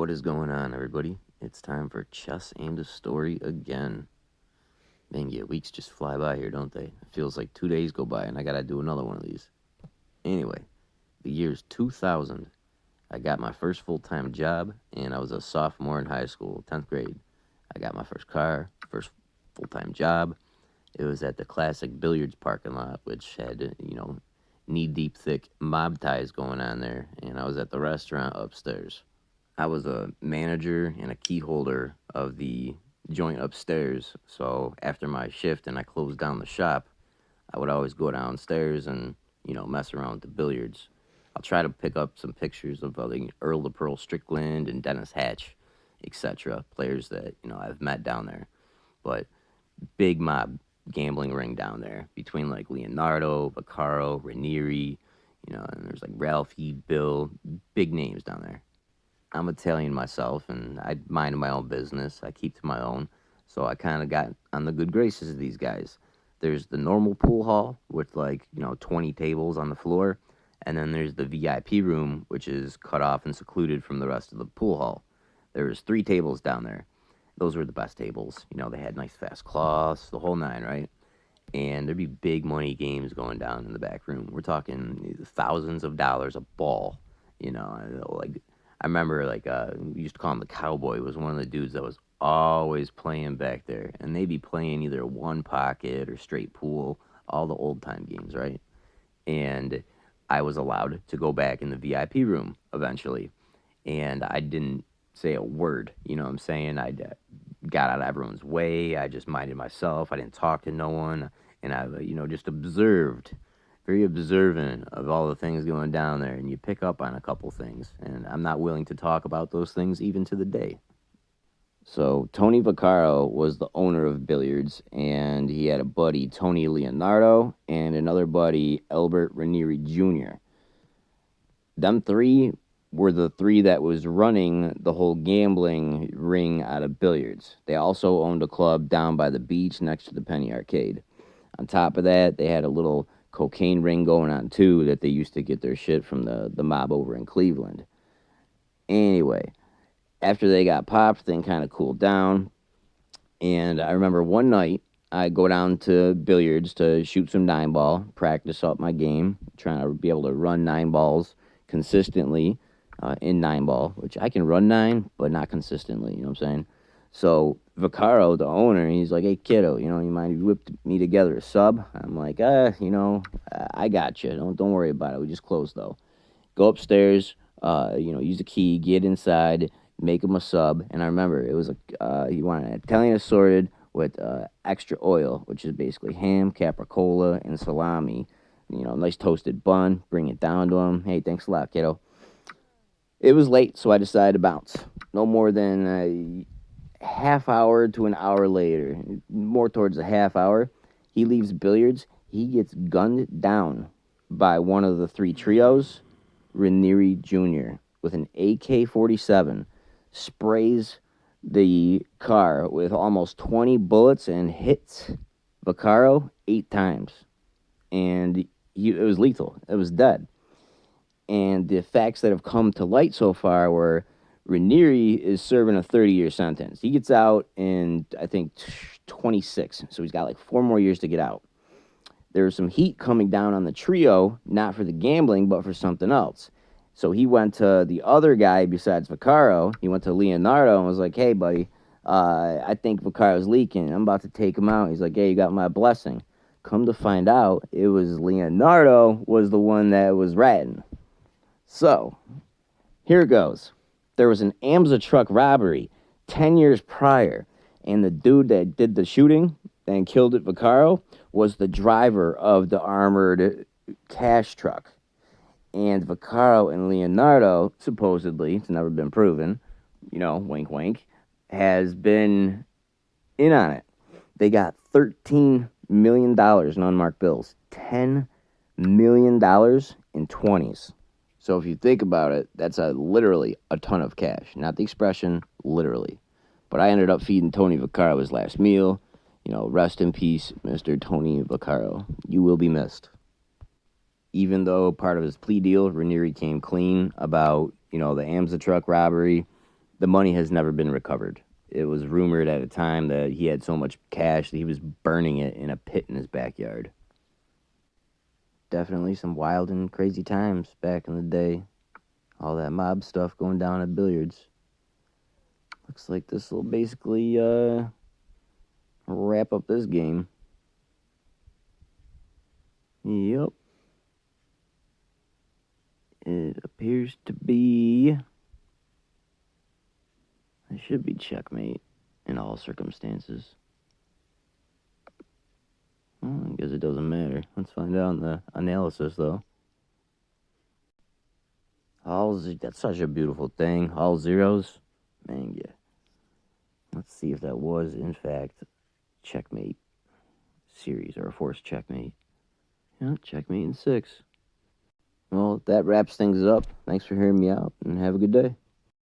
What is going on, everybody? It's time for Chess and a Story again. Man, yeah, weeks just fly by here, don't they? It feels like 2 days go by and I gotta do another one of these. Anyway, the year's 2000. I got my first full-time job, and I was a sophomore in high school, 10th grade. I got my first car, first full-time job. It was at the classic billiards parking lot, which had, knee-deep thick mob ties going on there, and I was at the restaurant upstairs. I was a manager and a key holder of the joint upstairs. So after my shift and I closed down the shop, I would always go downstairs and, mess around with the billiards. I'll try to pick up some pictures of the Earl of Pearl Strickland and Dennis Hatch, etc. Players that, I've met down there. But big mob gambling ring down there between like Leonardo, Vaccaro, Ranieri, and there's like Ralphie, Bill, big names down there. I'm Italian myself, and I mind my own business. I keep to my own. So I kind of got on the good graces of these guys. There's the normal pool hall with 20 tables on the floor. And then there's the VIP room, which is cut off and secluded from the rest of the pool hall. There's 3 tables down there. Those were the best tables. They had nice fast cloths, the whole nine, right? And there'd be big money games going down in the back room. We're talking thousands of dollars a ball. Like I remember we used to call him the cowboy. Was one of the dudes that was always playing back there, and they'd be playing either one pocket or straight pool, all the old time games, right? And I was allowed to go back in the VIP room eventually, and I didn't say a word. You know what I'm saying? I got out of everyone's way. I just minded myself. I didn't talk to no one, and I just observed, very observant of all the things going down there, and you pick up on a couple things, and I'm not willing to talk about those things even to the day. So Tony Vaccaro was the owner of billiards, and he had a buddy, Tony Leonardo, and another buddy, Albert Ranieri Jr. Them three were the three that was running the whole gambling ring out of billiards. They also owned a club down by the beach next to the Penny Arcade. On top of that, they had a little cocaine ring going on too that they used to get their shit from the mob over in Cleveland. Anyway, after they got popped, things kind of cooled down. And I remember one night I go down to billiards to shoot some 9 ball, practice up my game, trying to be able to run 9 balls consistently in 9 ball, which I can run 9, but not consistently. You know what I'm saying? So Vaccaro, the owner, he's like, "Hey kiddo, you mind if you whip me together a sub?" I'm like, I got you. Don't worry about it. We just closed though. Go upstairs. Use the key, get inside, make him a sub. And I remember it was he wanted an Italian assorted with extra oil, which is basically ham, capricola, and salami. Nice toasted bun. Bring it down to him. Hey, thanks a lot, kiddo. It was late, so I decided to bounce. No more than a half hour to an hour later, more towards a half hour, he leaves billiards. He gets gunned down by one of the 3 trios, Ranieri Jr., with an AK-47, sprays the car with almost 20 bullets and hits Vaccaro 8 times. And it was lethal. It was dead. And the facts that have come to light so far were Ranieri is serving a 30-year sentence. He gets out in, I think, 26. So he's got like 4 more years to get out. There was some heat coming down on the trio, not for the gambling, but for something else. So he went to the other guy besides Vaccaro. He went to Leonardo and was like, "Hey, buddy, I think Vaccaro's leaking. I'm about to take him out." He's like, "Hey, you got my blessing." Come to find out, it was Leonardo was the one that was ratting. So, here goes. There was an AMSA truck robbery 10 years prior, and the dude that did the shooting and killed at Vaccaro was the driver of the armored cash truck. And Vaccaro and Leonardo, supposedly, it's never been proven, wink wink, has been in on it. They got $13 million in unmarked bills. $10 million in 20s. So if you think about it, that's literally a ton of cash. Not the expression, literally. But I ended up feeding Tony Vaccaro his last meal. Rest in peace, Mr. Tony Vaccaro. You will be missed. Even though part of his plea deal, Ranieri came clean about, the AMSA truck robbery, the money has never been recovered. It was rumored at a time that he had so much cash that he was burning it in a pit in his backyard. Definitely some wild and crazy times back in the day. All that mob stuff going down at billiards. Looks like this will basically wrap up this game. Yep. It appears to be... It should be checkmate in all circumstances. Well, I guess it doesn't matter. Let's find out in the analysis, though. That's such a beautiful thing. All zeros. Man, yeah. Let's see if that was, in fact, checkmate series or a forced checkmate. Yeah, checkmate in 6. Well, that wraps things up. Thanks for hearing me out, and have a good day.